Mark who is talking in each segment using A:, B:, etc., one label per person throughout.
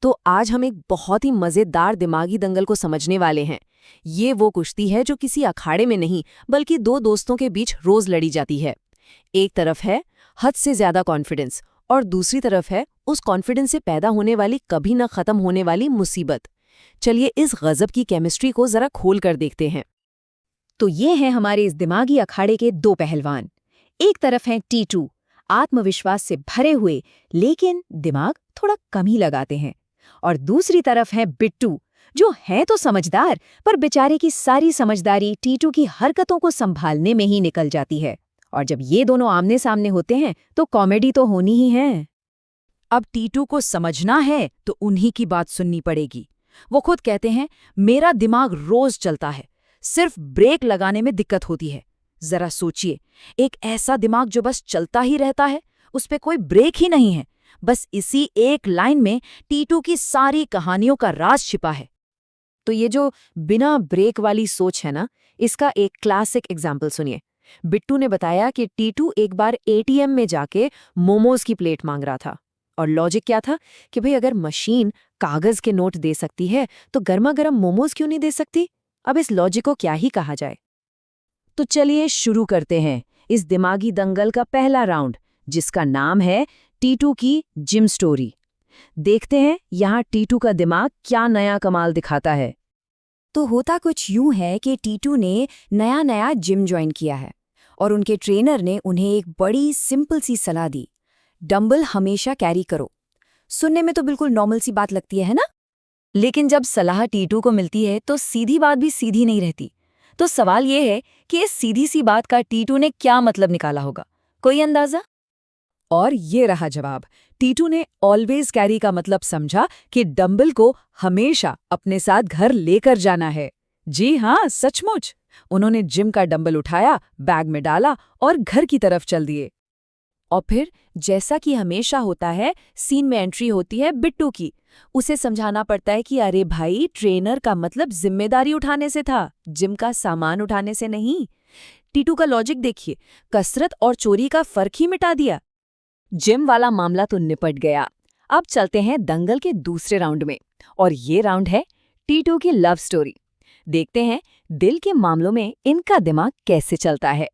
A: तो आज हम एक बहुत ही मजेदार दिमागी दंगल को समझने वाले हैं। ये वो कुश्ती है जो किसी अखाड़े में नहीं बल्कि दो दोस्तों के बीच रोज लड़ी जाती है। एक तरफ है हद से ज्यादा कॉन्फिडेंस और दूसरी तरफ है उस कॉन्फिडेंस से पैदा होने वाली कभी न खत्म होने वाली मुसीबत। चलिए इस गजब की केमिस्ट्री को जरा खोल कर देखते हैं।
B: तो ये हैं हमारे इस दिमागी अखाड़े के दो पहलवान। एक तरफ हैं टीटू, आत्मविश्वास से भरे हुए लेकिन दिमाग थोड़ा कम ही लगाते हैं, और दूसरी तरफ हैं बिट्टू, जो है तो समझदार पर बेचारे की सारी समझदारी टीटू की हरकतों को संभालने में ही निकल जाती है। और जब ये दोनों आमने सामने होते हैं तो कॉमेडी तो होनी ही है।
C: अब टीटू को समझना है तो उन्हीं की बात सुननी पड़ेगी। वो खुद कहते हैं, मेरा दिमाग रोज चलता है, सिर्फ ब्रेक लगाने में दिक्कत होती है। जरा सोचिए, एक ऐसा दिमाग जो बस चलता ही रहता है, उस पे कोई ब्रेक ही नहीं है। बस इसी एक लाइन में टीटू की सारी कहानियों का राज छिपा है।
A: तो ये जो बिना ब्रेक वाली सोच है ना, इसका एक क्लासिक एग्जाम्पल सुनिए। बिट्टू ने बताया कि टीटू एक बार एटीएम में जाके मोमोज की प्लेट मांग रहा था, और लॉजिक क्या था कि भाई अगर मशीन कागज के नोट दे सकती है तो गर्मा गर्म मोमोज क्यों नहीं दे सकती। अब इस लॉजिक को क्या ही कहा जाए।
C: तो चलिए शुरू करते हैं इस दिमागी दंगल का पहला राउंड, जिसका नाम है टीटू की जिम स्टोरी। देखते हैं यहाँ टीटू का दिमाग क्या नया कमाल दिखाता है।
B: तो होता कुछ यूं है कि टीटू ने नया नया जिम ज्वाइन किया है और उनके ट्रेनर ने उन्हें एक बड़ी सिंपल सी सलाह दी, डंबल हमेशा कैरी करो। सुनने में तो बिल्कुल नॉर्मल सी बात लगती है ना? लेकिन जब सलाह टीटू को मिलती है तो सीधी बात भी सीधी नहीं रहती। तो सवाल ये है कि इस सीधी सी बात का टीटू ने क्या मतलब निकाला होगा? कोई अंदाजा?
C: और ये रहा जवाब। टीटू ने ऑलवेज कैरी का मतलब समझा कि डंबल को हमेशा अपने साथ घर लेकर जाना है। जी हाँ, सचमुच। उन्होंने जिम का डंबल उठाया, बैग में डाला और घर की तरफ चल दिए।
A: और फिर जैसा कि हमेशा होता है, सीन में एंट्री होती है बिट्टू की। उसे समझाना पड़ता है कि अरे भाई, ट्रेनर का मतलब जिम्मेदारी उठाने से था, जिम का सामान उठाने से नहीं। टीटू का लॉजिक देखिए, कसरत और चोरी का फर्क ही मिटा दिया। जिम वाला मामला तो निपट गया। अब चलते हैं दंगल के दूसरे राउंड में, और ये राउंड है टीटू की लव स्टोरी। देखते हैं दिल के मामलों में इनका दिमाग कैसे चलता है।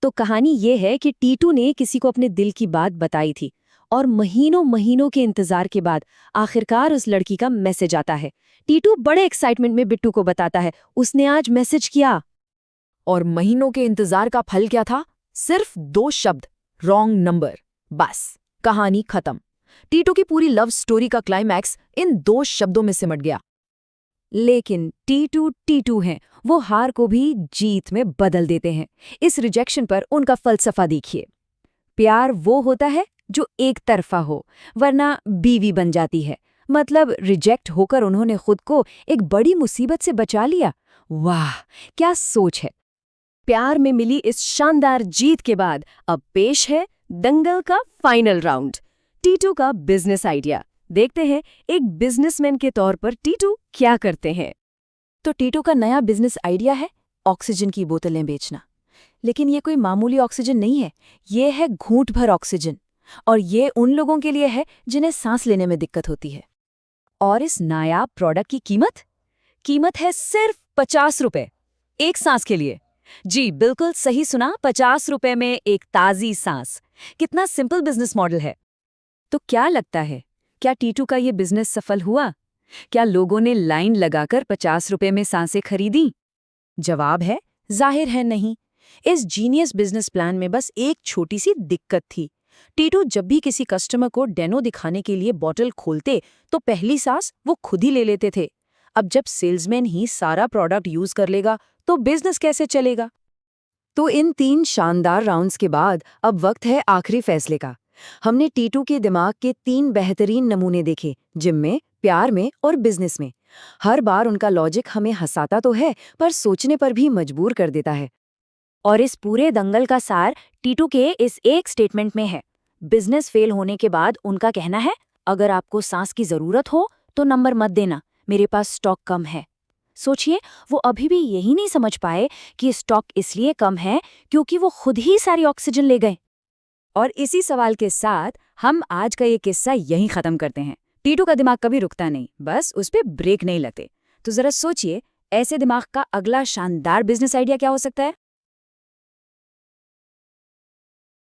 B: तो कहानी ये है कि टीटू ने किसी को अपने दिल की बात बताई थी, और महीनों महीनों के इंतजार के बाद आखिरकार उस लड़की का मैसेज आता है। टीटू बड़े एक्साइटमेंट में बिट्टू को बताता है उसने आज मैसेज किया।
C: और महीनों के इंतजार का फल क्या था? सिर्फ 2 शब्द, रॉन्ग नंबर। बस कहानी खत्म। टीटू की पूरी लव स्टोरी का क्लाइमैक्स इन 2 शब्दों में सिमट गया।
B: लेकिन टीटू टीटू हैं, वो हार को भी जीत में बदल देते हैं। इस रिजेक्शन पर उनका फलसफा देखिए। प्यार वो होता है जो एक तरफा हो, वरना बीवी बन जाती है। मतलब रिजेक्ट होकर उन्होंने खुद को एक बड़ी मुसीबत से बचा लिया। वाह, क्या सोच है। प्यार में मिली इस शानदार जीत के बाद अब पेश है दंगल का फाइनल राउंड, टीटू का बिजनेस आइडिया। देखते हैं एक बिजनेसमैन के तौर पर टीटू क्या करते हैं। तो टीटू का नया बिजनेस आइडिया है ऑक्सीजन की बोतलें बेचना। लेकिन ये कोई मामूली ऑक्सीजन नहीं है, ये है घूंट भर ऑक्सीजन, और ये उन लोगों के लिए है जिन्हें सांस लेने में दिक्कत होती है। और इस नायाब प्रोडक्ट की कीमत है सिर्फ 50 रुपए एक सांस के लिए। जी बिल्कुल सही सुना, 50 रुपए में एक ताजी सांस। कितना सिंपल बिजनेस मॉडल है। तो क्या लगता है, क्या टीटू का ये बिजनेस सफल हुआ? क्या लोगों ने लाइन लगाकर 50 रुपए में सांसें खरीदी? जवाब है जाहिर है नहीं। इस जीनियस बिजनेस प्लान में बस एक छोटी सी दिक्कत थी। टीटू जब भी किसी कस्टमर को डेनो दिखाने के लिए बॉटल खोलते तो पहली सांस वो खुद ही ले लेते थे। अब जब सेल्समैन ही सारा प्रोडक्ट यूज कर लेगा तो बिजनेस कैसे चलेगा? तो इन 3 शानदार राउंड्स के बाद अब वक्त है आखिरी फैसले का। हमने टीटू के दिमाग के 3 बेहतरीन नमूने देखे, जिम में, प्यार में और बिजनेस में। हर बार उनका लॉजिक हमें हंसाता तो है, पर सोचने पर भी मजबूर कर देता है। और इस पूरे दंगल का सार टीटू के इस एक स्टेटमेंट में है। बिजनेस फेल होने के बाद उनका कहना है, अगर आपको सांस की जरूरत हो तो नंबर मत देना, मेरे पास स्टॉक कम है। सोचिए, वो अभी भी यही नहीं समझ पाए कि स्टॉक इसलिए कम है क्योंकि वो खुद ही सारी ऑक्सीजन ले गए। और इसी सवाल के साथ हम आज का ये किस्सा यहीं खत्म करते हैं। टीटू का दिमाग कभी रुकता नहीं, बस उस पे ब्रेक नहीं लगते। तो जरा सोचिए, ऐसे दिमाग का अगला शानदार बिजनेस आइडिया क्या हो सकता है?